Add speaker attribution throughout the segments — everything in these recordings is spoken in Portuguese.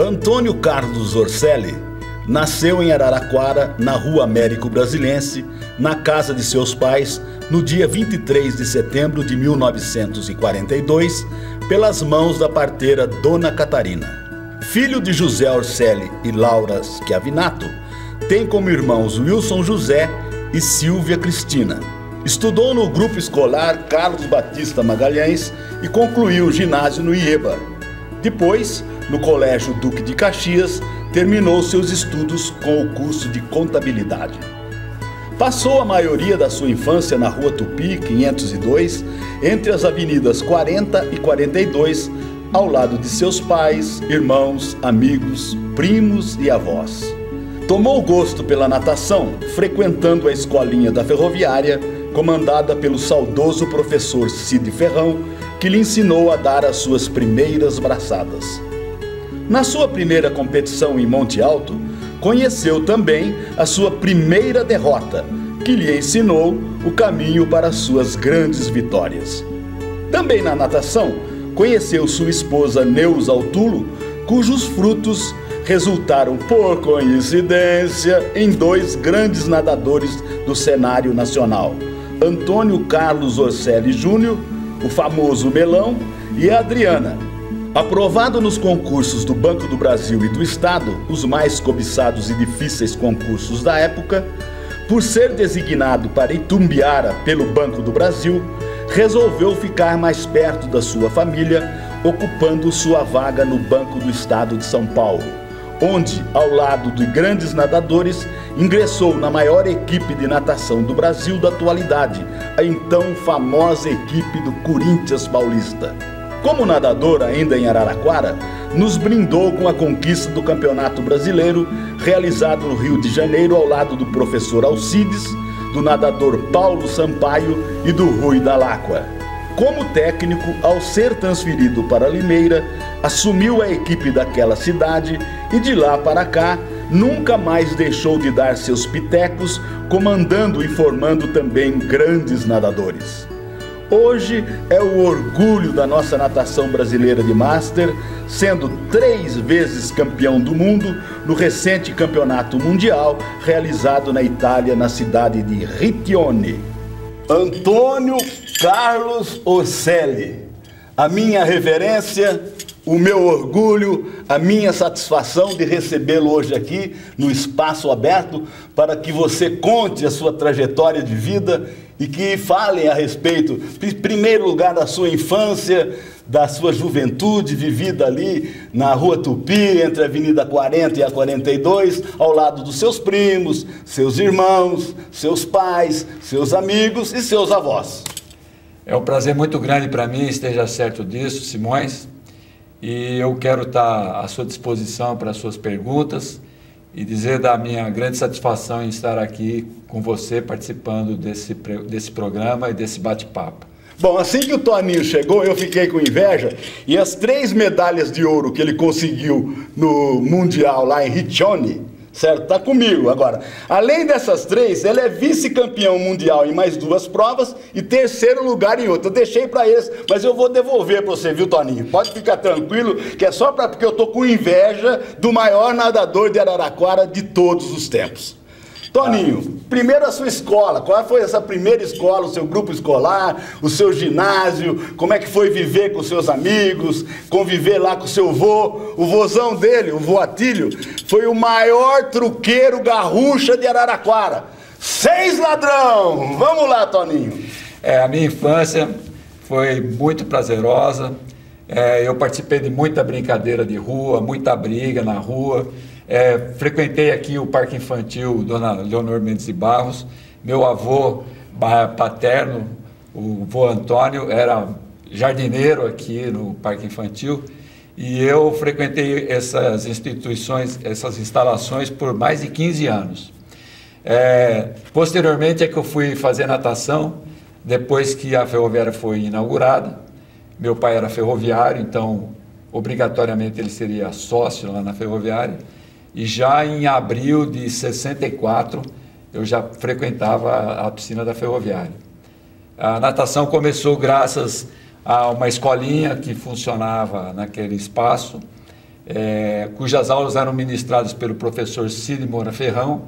Speaker 1: Antônio Carlos Orselli nasceu em Araraquara, na Rua Américo Brasilense, na casa de seus pais, no dia 23 de setembro de 1942, pelas mãos da parteira Dona Catarina. Filho de José Orselli e Laura Schiavinato, tem como irmãos Wilson José e Silvia Cristina. Estudou no grupo escolar Carlos Batista Magalhães e concluiu o ginásio no IEBA. Depois, no Colégio Duque de Caxias, terminou seus estudos com o curso de contabilidade. Passou a maioria da sua infância na Rua Tupi, 502, entre as avenidas 40 e 42, ao lado de seus pais, irmãos, amigos, primos e avós. Tomou gosto pela natação, frequentando a escolinha da Ferroviária, comandada pelo saudoso professor Cid Ferrão, que lhe ensinou a dar as suas primeiras braçadas. Na sua primeira competição em Monte Alto, conheceu também a sua primeira derrota, que lhe ensinou o caminho para as suas grandes vitórias. Também na natação, conheceu sua esposa Neuza Altulo, cujos frutos resultaram, por coincidência, em dois grandes nadadores do cenário nacional: Antônio Carlos Orselli Júnior, o famoso Melão, e a Adriana. Aprovado nos concursos do Banco do Brasil e do Estado, os mais cobiçados e difíceis concursos da época, por ser designado para Itumbiara pelo Banco do Brasil, resolveu ficar mais perto da sua família, ocupando sua vaga no Banco do Estado de São Paulo, onde, ao lado de grandes nadadores, ingressou na maior equipe de natação do Brasil da atualidade, a então famosa equipe do Corinthians Paulista. Como nadador ainda em Araraquara, nos brindou com a conquista do Campeonato Brasileiro, realizado no Rio de Janeiro ao lado do professor Alcides, do nadador Paulo Sampaio e do Rui Dalacqua. Como técnico, ao ser transferido para Limeira, assumiu a equipe daquela cidade e de lá para cá nunca mais deixou de dar seus pitecos, comandando e formando também grandes nadadores. Hoje é o orgulho da nossa natação brasileira de Master, sendo 3 vezes campeão do mundo no recente campeonato mundial realizado na Itália, na cidade de Riccione. Antônio Carlos Orselli, a minha reverência, o meu orgulho, a minha satisfação de recebê-lo hoje aqui no Espaço Aberto para que você conte a sua trajetória de vida e que falem a respeito, em primeiro lugar, da sua infância, da sua juventude vivida ali na Rua Tupi, entre a Avenida 40 e a 42, ao lado dos seus primos, seus irmãos, seus pais, seus amigos e seus avós.
Speaker 2: É um prazer muito grande para mim, esteja certo disso, Simões, e eu quero estar à sua disposição para as suas perguntas e dizer da minha grande satisfação em estar aqui com você participando desse programa e desse bate-papo.
Speaker 1: Bom, assim que o Toninho chegou, eu fiquei com inveja, e as 3 medalhas de ouro que ele conseguiu no Mundial lá em Riccione, certo? Tá comigo agora. Além dessas 3, ele é vice-campeão mundial em mais 2 provas e 3º lugar em outra. Eu deixei para eles, mas eu vou devolver para você, viu, Toninho? Pode ficar tranquilo, que é só porque eu tô com inveja do maior nadador de Araraquara de todos os tempos. Toninho, primeiro a sua escola, qual foi essa primeira escola, o seu grupo escolar, o seu ginásio, como é que foi viver com seus amigos, conviver lá com o seu vô, o vozão dele, o vô Atílio, foi o maior truqueiro garrucha de Araraquara. 6 ladrão! Vamos lá, Toninho.
Speaker 2: A minha infância foi muito prazerosa, eu participei de muita brincadeira de rua, muita briga na rua. Frequentei aqui o Parque Infantil Dona Leonor Mendes de Barros. Meu avô paterno, o vô Antônio, era jardineiro aqui no Parque Infantil e eu frequentei essas instituições, essas instalações por mais de 15 anos. Posteriormente é que eu fui fazer natação, depois que a ferroviária foi inaugurada. Meu pai era ferroviário, então obrigatoriamente ele seria sócio lá na ferroviária. E já em abril de 64, eu já frequentava a piscina da ferroviária. A natação começou graças a uma escolinha que funcionava naquele espaço, cujas aulas eram ministradas pelo professor Cid Moura Ferrão,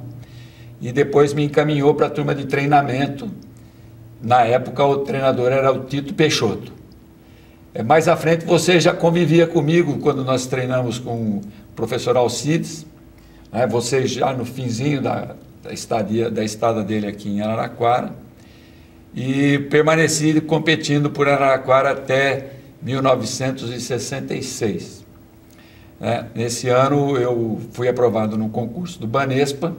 Speaker 2: e depois me encaminhou para a turma de treinamento. Na época o treinador era o Tito Peixoto. Mais à frente você já convivia comigo quando nós treinamos com o professor Alcides, né? Você já no finzinho da estada dele aqui em Araraquara, e permaneci competindo por Araraquara até 1966. Nesse ano eu fui aprovado no concurso do Banespa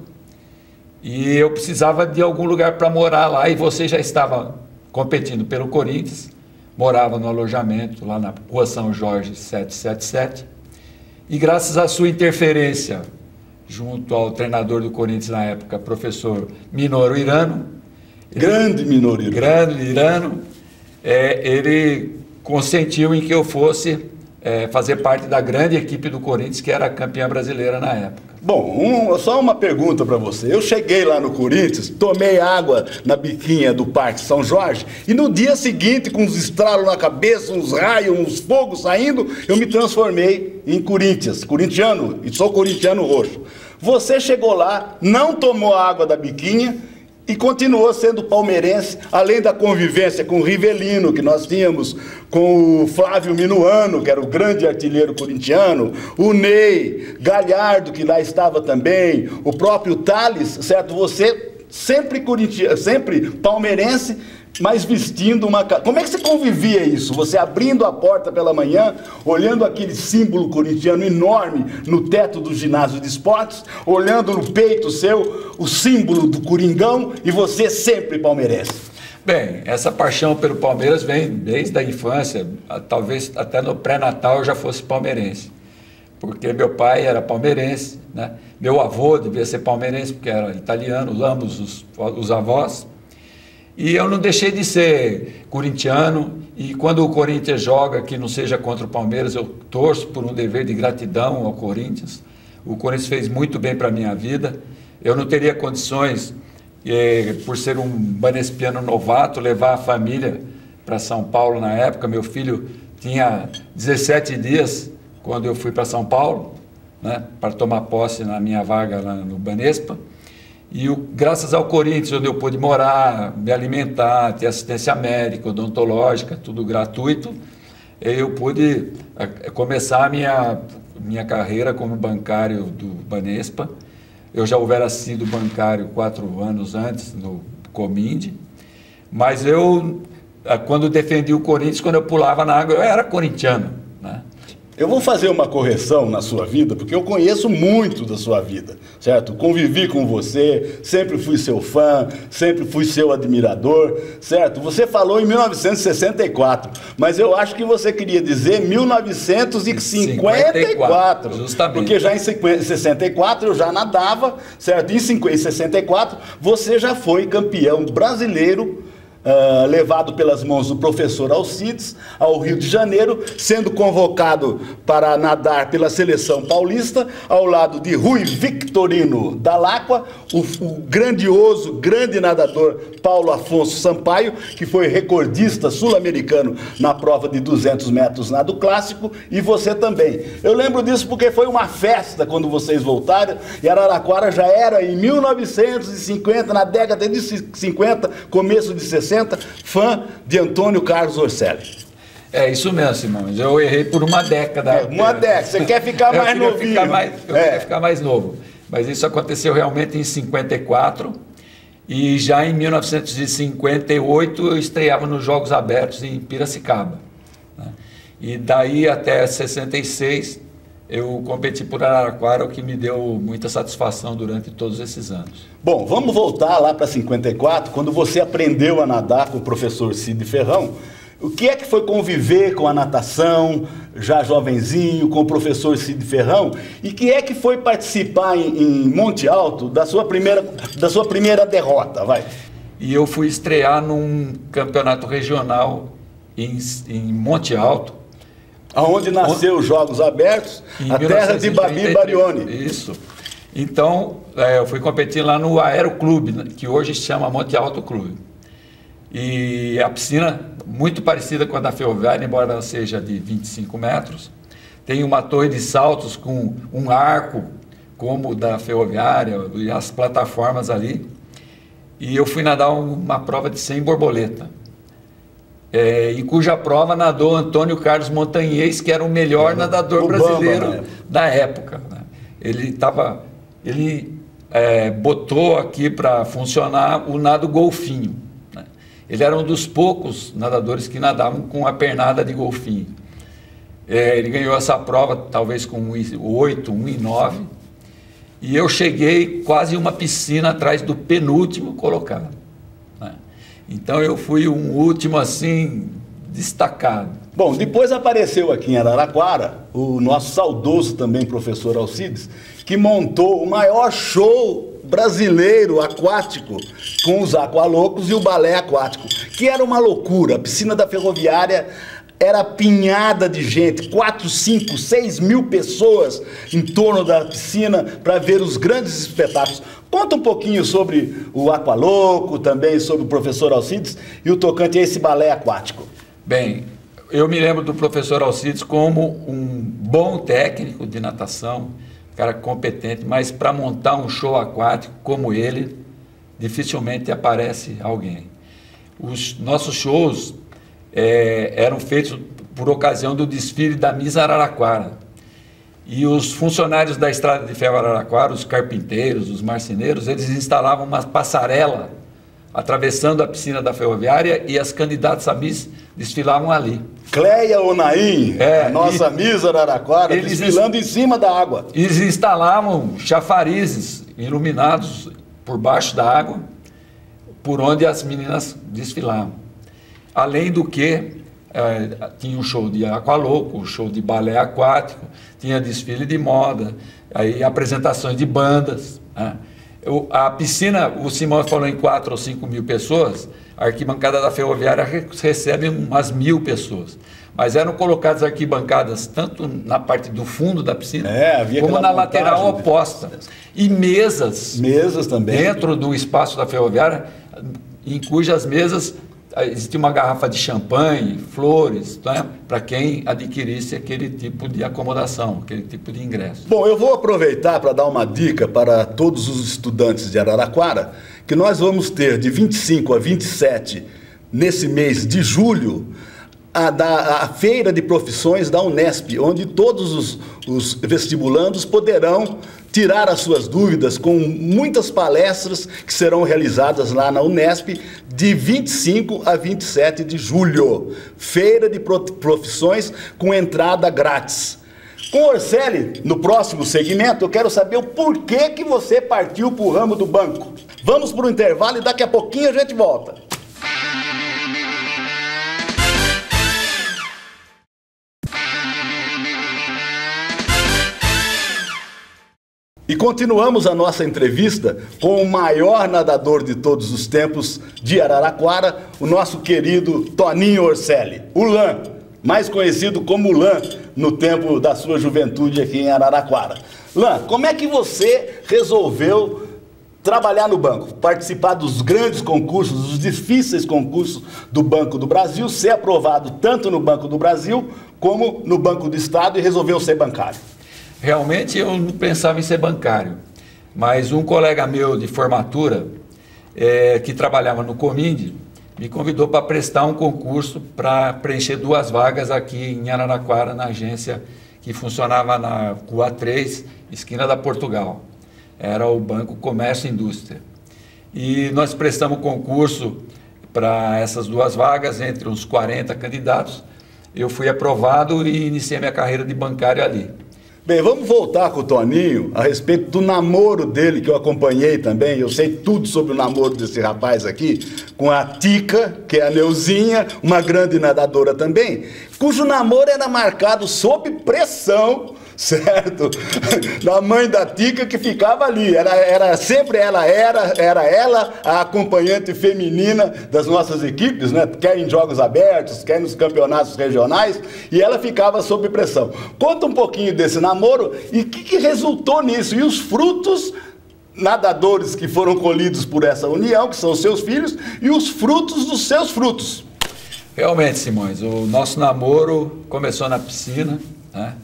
Speaker 2: e eu precisava de algum lugar para morar lá, e você já estava competindo pelo Corinthians, morava no alojamento lá na Rua São Jorge 777, e graças à sua interferência junto ao treinador do Corinthians na época, professor Minoro Irano,
Speaker 1: Minoro
Speaker 2: Irano, ele consentiu em que eu fosse fazer parte da grande equipe do Corinthians, que era campeã brasileira na época.
Speaker 1: Bom, só uma pergunta para você. Eu cheguei lá no Corinthians, tomei água na biquinha do Parque São Jorge, e no dia seguinte, com uns estralos na cabeça, uns raios, uns fogos saindo, eu me transformei em corintiano, e sou corintiano roxo. Você chegou lá, não tomou a água da biquinha e continuou sendo palmeirense, além da convivência com o Rivelino, que nós tínhamos, com o Flávio Minuano, que era o grande artilheiro corintiano, o Ney, Galhardo, que lá estava também, o próprio Thales, certo? Você sempre corintiano, sempre palmeirense, mas vestindo uma... Como é que você convivia isso? Você abrindo a porta pela manhã, olhando aquele símbolo corintiano enorme no teto do ginásio de esportes, olhando no peito seu o símbolo do Coringão, e você sempre palmeirense.
Speaker 2: Bem, essa paixão pelo Palmeiras vem desde a infância, talvez até no pré-natal eu já fosse palmeirense, porque meu pai era palmeirense, né? Meu avô devia ser palmeirense, porque era italiano, ambos os avós. E eu não deixei de ser corintiano, e quando o Corinthians joga, que não seja contra o Palmeiras, eu torço por um dever de gratidão ao Corinthians. O Corinthians fez muito bem para a minha vida. Eu não teria condições, por ser um banespiano novato, levar a família para São Paulo na época. Meu filho tinha 17 dias quando eu fui para São Paulo, né, para tomar posse na minha vaga lá no Banespa. E graças ao Corinthians, onde eu pude morar, me alimentar, ter assistência médica, odontológica, tudo gratuito, eu pude começar a minha carreira como bancário do Banespa. Eu já houvera sido bancário 4 anos antes, no Cominde, mas eu, quando defendi o Corinthians, quando eu pulava na água, eu era corintiano, né?
Speaker 1: Eu vou fazer uma correção na sua vida, porque eu conheço muito da sua vida, certo? Convivi com você, sempre fui seu fã, sempre fui seu admirador, certo? Você falou em 1964, mas eu acho que você queria dizer 1954.
Speaker 2: Justamente.
Speaker 1: Porque já em 64 eu já nadava, certo? Em 64 você já foi campeão brasileiro, levado pelas mãos do professor Alcides ao Rio de Janeiro, sendo convocado para nadar pela seleção paulista, ao lado de Rui Victorino Dalacqua, o grande nadador Paulo Afonso Sampaio, que foi recordista sul-americano na prova de 200 metros nado clássico, e você também. Eu lembro disso porque foi uma festa quando vocês voltaram, e Araraquara já era em 1950, na década de 50, começo de 60, fã de Antônio Carlos Orselli.
Speaker 2: É isso mesmo, Simões. Eu errei por uma década.
Speaker 1: Uma década. Você quer ficar mais novinho.
Speaker 2: Eu queria ficar mais novo. Mas isso aconteceu realmente em 54. E já em 1958 eu estreava nos Jogos Abertos em Piracicaba, né? E daí até 66 eu competi por Araraquara, o que me deu muita satisfação durante todos esses anos.
Speaker 1: Bom, vamos voltar lá para 54, quando você aprendeu a nadar com o professor Cid Ferrão. O que é que foi conviver com a natação, já jovenzinho, com o professor Cid Ferrão? E que é que foi participar em Monte Alto da sua primeira derrota, vai?
Speaker 2: E eu fui estrear num campeonato regional em Monte Alto,
Speaker 1: aonde nasceu os Jogos Abertos, a terra de Babi Barioni.
Speaker 2: Isso. Então, eu fui competir lá no Aeroclube, que hoje se chama Monte Alto Clube. E a piscina, muito parecida com a da Ferroviária, embora ela seja de 25 metros, tem uma torre de saltos com um arco, como o da Ferroviária, e as plataformas ali. E eu fui nadar uma prova de 100 borboleta, em cuja prova nadou Antônio Carlos Montanhês, que era o melhor nadador brasileiro da época, né? Ele botou aqui para funcionar o nado golfinho, né? Ele era um dos poucos nadadores que nadavam com a pernada de golfinho. Ele ganhou essa prova talvez com 1,8, 1,9, e eu cheguei quase uma piscina atrás do penúltimo colocado, né? Então eu fui um último assim destacado.
Speaker 1: Bom, depois apareceu aqui em Araraquara o nosso saudoso também professor Alcides, que montou o maior show brasileiro aquático com os aqualocos e o balé aquático, que era uma loucura. A piscina da Ferroviária era apinhada de gente, 4, 5, 6 mil pessoas em torno da piscina para ver os grandes espetáculos. Conta um pouquinho sobre o aqualoco, também sobre o professor Alcides e o tocante a esse balé aquático.
Speaker 2: Bem, eu me lembro do professor Alcides como um bom técnico de natação, cara competente, mas para montar um show aquático como ele, dificilmente aparece alguém. Os nossos shows eram feitos por ocasião do desfile da Miss Araraquara. E os funcionários da Estrada de Ferro Araraquara, os carpinteiros, os marceneiros, eles instalavam uma passarela atravessando a piscina da Ferroviária e as candidatas a Miss desfilavam ali.
Speaker 1: Cleia Onaim, a nossa Miss Araraquara, desfilando em cima da água.
Speaker 2: Eles instalavam chafarizes iluminados por baixo da água, por onde as meninas desfilavam. Além do que, tinha um show de aqualoco, um show de balé aquático, tinha desfile de moda, aí apresentações de bandas, né? A piscina, o Simão falou em 4 ou 5 mil pessoas, a arquibancada da Ferroviária recebe umas 1.000 pessoas. Mas eram colocadas arquibancadas tanto na parte do fundo da piscina, como na lateral oposta. E mesas
Speaker 1: também
Speaker 2: dentro do espaço da Ferroviária, em cujas mesas existia uma garrafa de champanhe, flores, né, para quem adquirisse aquele tipo de acomodação, aquele tipo de ingresso.
Speaker 1: Bom, eu vou aproveitar para dar uma dica para todos os estudantes de Araraquara, que nós vamos ter de 25 a 27, nesse mês de julho, a feira de profissões da Unesp, onde todos os vestibulandos poderão tirar as suas dúvidas com muitas palestras que serão realizadas lá na Unesp de 25 a 27 de julho. Feira de profissões com entrada grátis. Com o Orselli, no próximo segmento, eu quero saber o porquê que você partiu para o ramo do banco. Vamos para o intervalo e daqui a pouquinho a gente volta. E continuamos a nossa entrevista com o maior nadador de todos os tempos de Araraquara, o nosso querido Toninho Orselli, o Lã, mais conhecido como Lã no tempo da sua juventude aqui em Araraquara. Lã, como é que você resolveu trabalhar no banco, participar dos grandes concursos, dos difíceis concursos do Banco do Brasil, ser aprovado tanto no Banco do Brasil como no Banco do Estado e resolveu ser bancário?
Speaker 2: Realmente eu não pensava em ser bancário, mas um colega meu de formatura, que trabalhava no Cominde, me convidou para prestar um concurso para preencher 2 vagas aqui em Araraquara, na agência que funcionava na Rua 3, esquina da Portugal. Era o Banco Comércio e Indústria. E nós prestamos concurso para essas 2 vagas, entre uns 40 candidatos. Eu fui aprovado e iniciei minha carreira de bancário ali.
Speaker 1: Bem, vamos voltar com o Toninho a respeito do namoro dele, que eu acompanhei também. Eu sei tudo sobre o namoro desse rapaz aqui, com a Tica, que é a Neuzinha, uma grande nadadora também, cujo namoro era marcado sob pressão, certo? Da mãe da Tica, que ficava ali. Sempre ela era a acompanhante feminina das nossas equipes, né? Quer em jogos abertos, quer nos campeonatos regionais, e ela ficava sob pressão. Conta um pouquinho desse namoro e o que resultou nisso, e os frutos nadadores que foram colhidos por essa união, que são os seus filhos, e os frutos dos seus frutos.
Speaker 2: Realmente, Simões, o nosso namoro começou na piscina, né?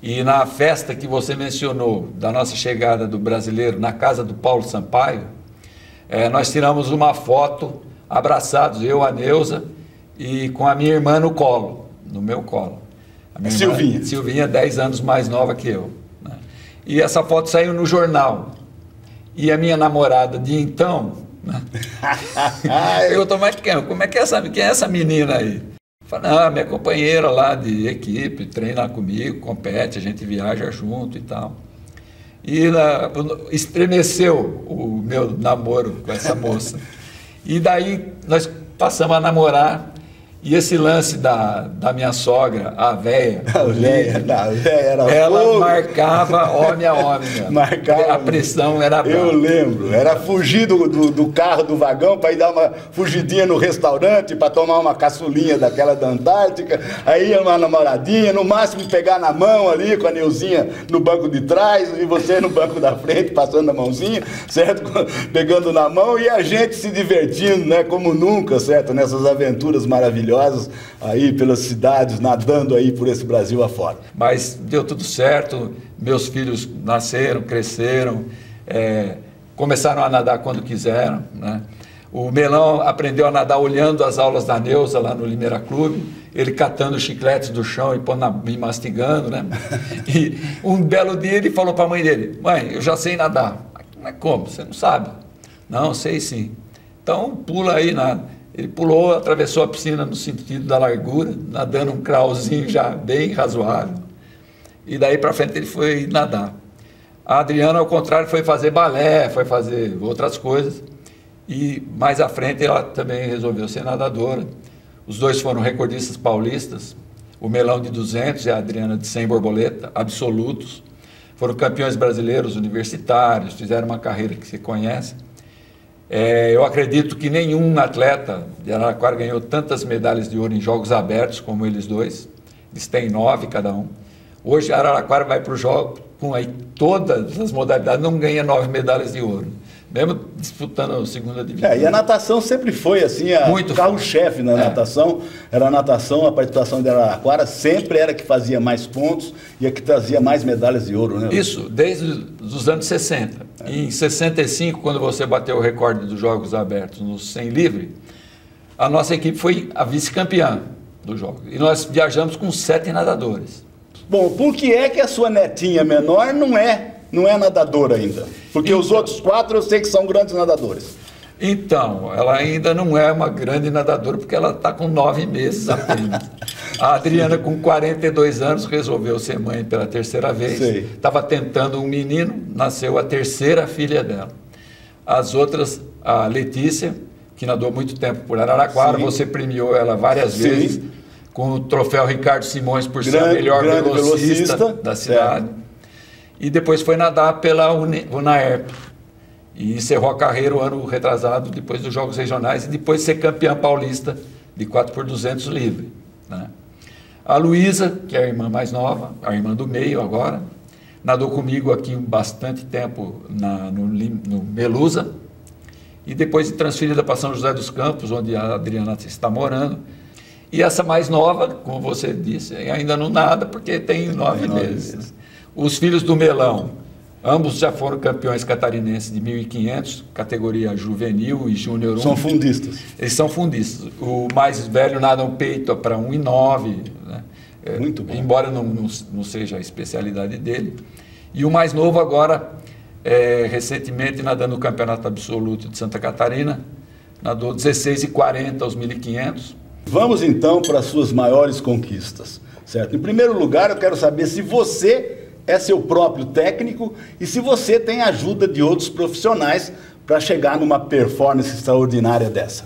Speaker 2: E na festa que você mencionou, da nossa chegada do brasileiro, na casa do Paulo Sampaio, nós tiramos uma foto abraçados, eu, a Neuza, e com a minha irmã no colo, no meu colo. A minha
Speaker 1: Silvinha.
Speaker 2: Silvinha, 10 anos mais nova que eu. Né? E essa foto saiu no jornal. E a minha namorada de então, né? Perguntou, mas como é que quem é essa menina aí? Falei, não, minha companheira lá de equipe, treina comigo, compete, a gente viaja junto e tal. E estremeceu o meu namoro com essa moça. E daí nós passamos a namorar. E esse lance da minha sogra, a véia, ela fogo. Marcava homem a homem.
Speaker 1: Marcava,
Speaker 2: a pressão era brava.
Speaker 1: Eu lembro, era fugir do carro, do vagão, para ir dar uma fugidinha no restaurante, para tomar uma caçulinha daquela da Antártica, aí ia uma namoradinha, no máximo pegar na mão ali, com a Neuzinha no banco de trás, e você no banco da frente, passando a mãozinha, certo? Pegando na mão, e a gente se divertindo, né, como nunca, certo? Nessas aventuras maravilhosas aí pelas cidades, nadando aí por esse Brasil afora.
Speaker 2: Mas deu tudo certo, meus filhos nasceram, cresceram, começaram a nadar quando quiseram, né? O Melão aprendeu a nadar olhando as aulas da Neuza lá no Limeira Clube, ele catando chicletes do chão e mastigando, né? E um belo dia ele falou para a mãe dele, mãe, eu já sei nadar. Mas como? Você não sabe? Não, sei sim. Então pula aí, nada. Ele pulou, atravessou a piscina no sentido da largura, nadando um crawlzinho já bem razoável. E daí para frente ele foi nadar. A Adriana, ao contrário, foi fazer balé, foi fazer outras coisas. E mais à frente ela também resolveu ser nadadora. Os dois foram recordistas paulistas, o Melão de 200 e a Adriana de 100 borboleta, absolutos. Foram campeões brasileiros universitários, fizeram uma carreira que você conhece. Eu acredito que nenhum atleta de Araraquara ganhou tantas medalhas de ouro em Jogos Abertos como eles dois. Eles têm 9 cada um. Hoje Araraquara vai para o jogo com aí todas as modalidades, não ganha 9 medalhas de ouro, mesmo disputando a segunda divisão.
Speaker 1: E a natação sempre foi assim, o carro-chefe na natação, era a natação, a participação de Araraquara sempre era que fazia mais pontos e a que trazia mais medalhas de ouro, né?
Speaker 2: Isso, desde os anos 60. Em 65, quando você bateu o recorde dos Jogos Abertos no 100 livre, a nossa equipe foi a vice-campeã do jogo. E nós viajamos com 7 nadadores.
Speaker 1: Bom, por que é que a sua netinha menor não é nadadora ainda? Porque os outros 4 eu sei que são grandes nadadores.
Speaker 2: Então, ela ainda não é uma grande nadadora porque ela está com 9 meses apenas. A Adriana, com 42 anos, resolveu ser mãe pela 3ª vez. Estava tentando um menino, nasceu a 3ª filha dela. As outras, a Letícia, que nadou muito tempo por Araraquara, você premiou ela várias vezes com o troféu Ricardo Simões por ser a melhor velocista da cidade. E depois foi nadar pela UNAERP. E encerrou a carreira o ano retrasado, depois dos Jogos Regionais, e depois ser campeã paulista de 4x200 livre, né? A Luísa, que é a irmã mais nova, a irmã do meio agora, nadou comigo aqui bastante tempo no Melusa, e depois transferida para São José dos Campos, onde a Adriana está morando. E essa mais nova, como você disse, ainda não nada, porque tem 9 meses. Os filhos do Melão, ambos já foram campeões catarinenses de 1.500, categoria juvenil e júnior 1.
Speaker 1: São fundistas.
Speaker 2: Eles são fundistas. O mais velho nada um peito para 1,9, né?
Speaker 1: Muito bom.
Speaker 2: Embora não seja a especialidade dele. E o mais novo agora, recentemente nadando no Campeonato Absoluto de Santa Catarina, nadou 16,40 aos 1.500.
Speaker 1: Vamos então para as suas maiores conquistas, certo? Em primeiro lugar, eu quero saber se você é seu próprio técnico e se você tem ajuda de outros profissionais para chegar numa performance extraordinária dessa.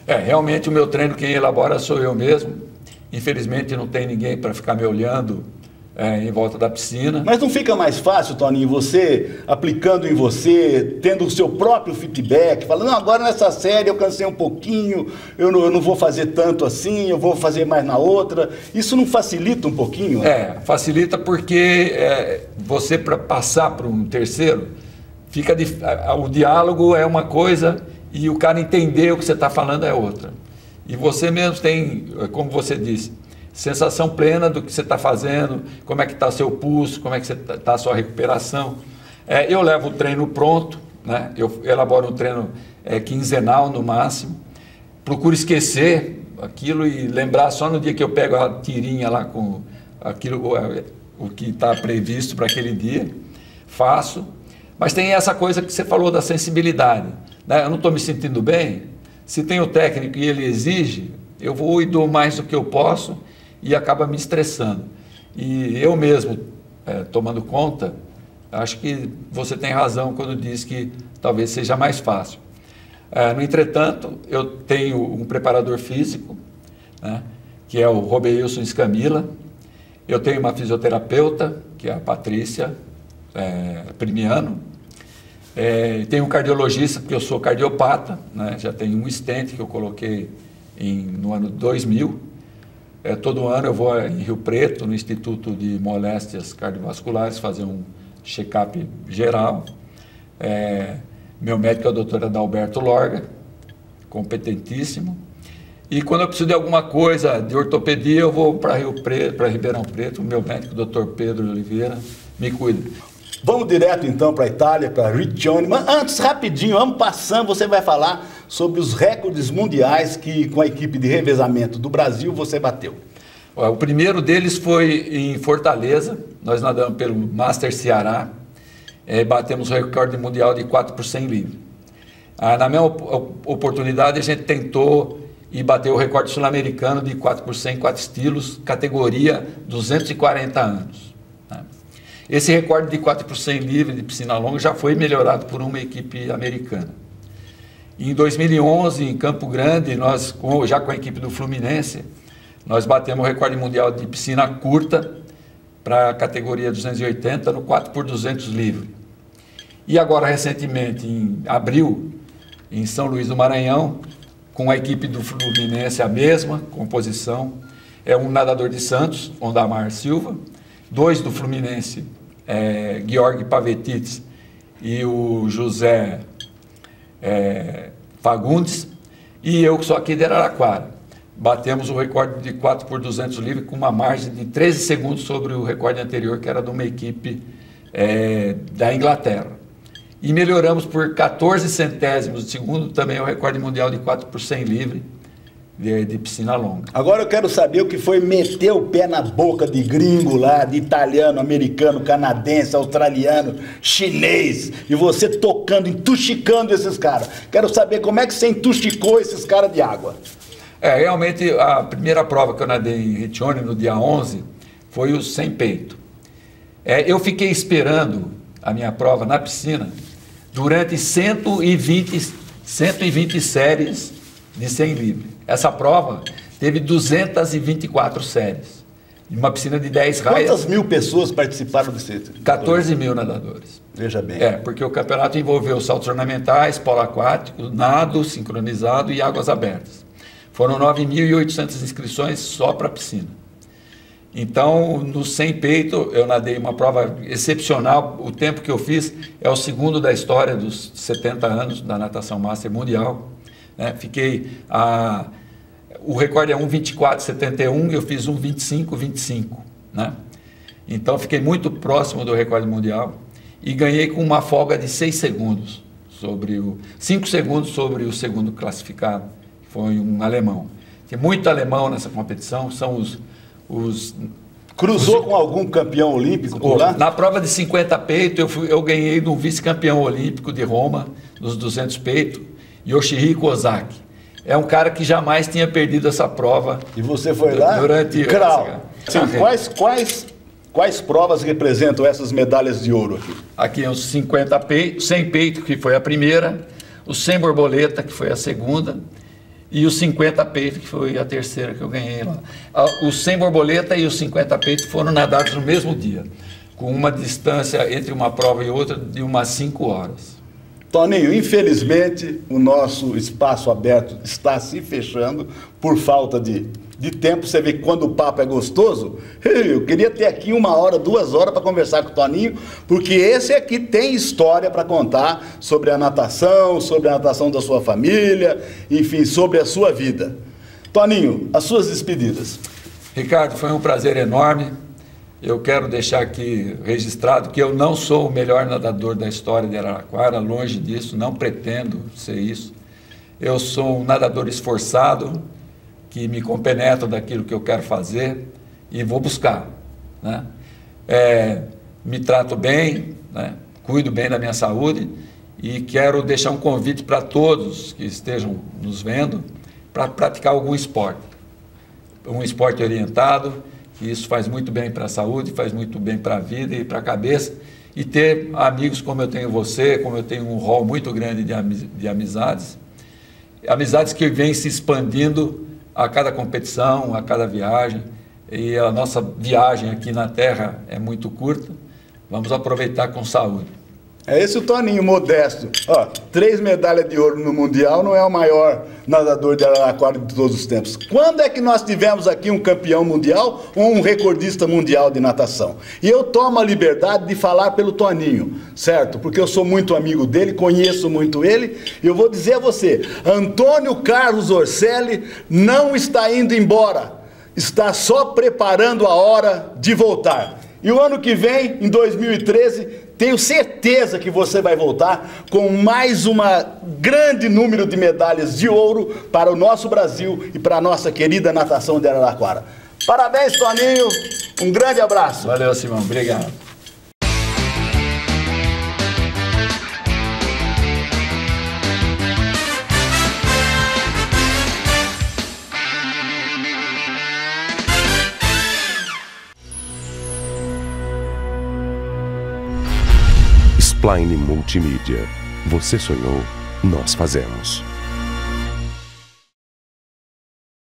Speaker 2: Realmente o meu treino quem elabora sou eu mesmo. Infelizmente não tem ninguém para ficar me olhando em volta da piscina.
Speaker 1: Mas não fica mais fácil, Toninho, você aplicando em você, tendo o seu próprio feedback, falando, não, agora nessa série eu cansei um pouquinho, eu não vou fazer tanto assim, eu vou fazer mais na outra. Isso não facilita um pouquinho?
Speaker 2: Facilita porque você, para passar para um terceiro, o diálogo é uma coisa e o cara entender o que você está falando é outra. E você mesmo tem, como você disse, sensação plena do que você está fazendo, como é que está seu pulso, como é que está a sua recuperação. Eu levo o treino pronto, né? Eu elaboro um treino quinzenal no máximo, procuro esquecer aquilo e lembrar só no dia que eu pego a tirinha lá com aquilo, o que está previsto para aquele dia, faço. Mas tem essa coisa que você falou da sensibilidade, né? Eu não estou me sentindo bem, se tem o técnico e ele exige, eu vou e dou mais do que eu posso e acaba me estressando. E eu mesmo, tomando conta, acho que você tem razão quando diz que talvez seja mais fácil. No entretanto, eu tenho um preparador físico, né, que é o Robeilson Escamila. Eu tenho uma fisioterapeuta, que é a Patrícia Primiano. Tenho um cardiologista, porque eu sou cardiopata, né, já tenho um stent que eu coloquei no ano 2000. Todo ano eu vou em Rio Preto, no Instituto de Moléstias Cardiovasculares, fazer um check-up geral. Meu médico é o Dr. Adalberto Lorga, competentíssimo. E quando eu preciso de alguma coisa de ortopedia, eu vou para Ribeirão Preto, o meu médico, o Dr. Pedro Oliveira, me cuida.
Speaker 1: Vamos direto então para a Itália, para Riccione. Mas antes, rapidinho, vamos passando, você vai falar sobre os recordes mundiais que com a equipe de revezamento do Brasil você bateu.
Speaker 2: O primeiro deles foi em Fortaleza, nós nadamos pelo Master Ceará, batemos o recorde mundial de 4 por 100 livre. Na mesma oportunidade a gente tentou e bateu o recorde sul-americano de 4 por 100, 4 estilos, categoria 240 anos. Esse recorde de 4 por 100 livre de piscina longa já foi melhorado por uma equipe americana. Em 2011, em Campo Grande, nós, já com a equipe do Fluminense, nós batemos o recorde mundial de piscina curta para a categoria 280 no 4 por 200 livre. E agora, recentemente, em abril, em São Luís do Maranhão, com a equipe do Fluminense, a mesma composição, um nadador de Santos, Ondamar Silva, 2 do Fluminense, Georg Pavetites e o José Fagundes, e eu que sou aqui de Araraquara. Batemos o recorde de 4 por 200 livre com uma margem de 13 segundos sobre o recorde anterior, que era de uma equipe da Inglaterra. E melhoramos por 14 centésimos de segundo também o recorde mundial de 4 por 100 livre de piscina longa. Agora eu quero saber o que foi meter o pé na boca de gringo lá, de italiano, americano, canadense, australiano, chinês, e você tocando, entuxicando esses caras. Quero saber como é que você entuxicou esses caras de água. Realmente a primeira prova que eu nadei em Riccione no dia 11 foi o sem peito. Eu fiquei esperando a minha prova na piscina durante 120 séries de 100 livre. Essa prova teve 224 séries, de uma piscina de 10 raias. Quantas mil pessoas participaram desse? 14 mil nadadores. Veja bem. Porque o campeonato envolveu saltos ornamentais, polo aquático, nado sincronizado e águas abertas. Foram 9.800 inscrições só para a piscina. Então, no 100 peito, eu nadei uma prova excepcional. O tempo que eu fiz é o segundo da história dos 70 anos da natação master mundial. O recorde é 1:24:71 e eu fiz 1:25:25, né? Então fiquei muito próximo do recorde mundial e ganhei com uma folga de 6 segundos 5 segundos sobre o segundo classificado, que foi um alemão. Tem muito alemão nessa competição, são Cruzou com algum campeão olímpico por lá? Na prova de 50 peito eu ganhei do vice-campeão olímpico de Roma, nos 200 peito, Yoshihiko Ozaki. É um cara que jamais tinha perdido essa prova. E você foi lá? Durante... Quais provas representam essas medalhas de ouro aqui? Aqui os 50 peito, 100 peito, que foi a primeira, o 100 borboleta, que foi a segunda, e os 50 peito, que foi a terceira que eu ganhei lá. Os 100 borboleta e os 50 peito foram nadados no mesmo dia, com uma distância entre uma prova e outra de umas 5 horas. Toninho, infelizmente o nosso espaço aberto está se fechando por falta de tempo. Você vê que quando o papo é gostoso, eu queria ter aqui 1 hora, 2 horas para conversar com o Toninho, porque esse aqui tem história para contar sobre a natação da sua família, enfim, sobre a sua vida. Toninho, as suas despedidas. Ricardo, foi um prazer enorme. Eu quero deixar aqui registrado que eu não sou o melhor nadador da história de Araraquara, longe disso, não pretendo ser isso. Eu sou um nadador esforçado, que me compenetro daquilo que eu quero fazer e vou buscar, né? Me trato bem, né? Cuido bem da minha saúde e quero deixar um convite para todos que estejam nos vendo para praticar algum esporte. Um esporte orientado, que isso faz muito bem para a saúde, faz muito bem para a vida e para a cabeça, e ter amigos como eu tenho você, como eu tenho um rol muito grande de amizades, amizades que vêm se expandindo a cada competição, a cada viagem, e a nossa viagem aqui na Terra é muito curta, vamos aproveitar com saúde.
Speaker 1: É esse o Toninho, modesto. Ó, 3 medalhas de ouro no Mundial, não é o maior nadador de Araraquara de todos os tempos. Quando é que nós tivemos aqui um campeão mundial ou um recordista mundial de natação? E eu tomo a liberdade de falar pelo Toninho, certo? Porque eu sou muito amigo dele, conheço muito ele, e eu vou dizer a você, Antônio Carlos Orselli não está indo embora, está só preparando a hora de voltar. E o ano que vem, em 2013, tenho certeza que você vai voltar com mais um grande número de medalhas de ouro para o nosso Brasil e para a nossa querida natação de Araraquara. Parabéns, Toninho. Um grande abraço.
Speaker 2: Valeu, Simão. Obrigado.
Speaker 3: Spline Multimídia. Você sonhou, nós fazemos.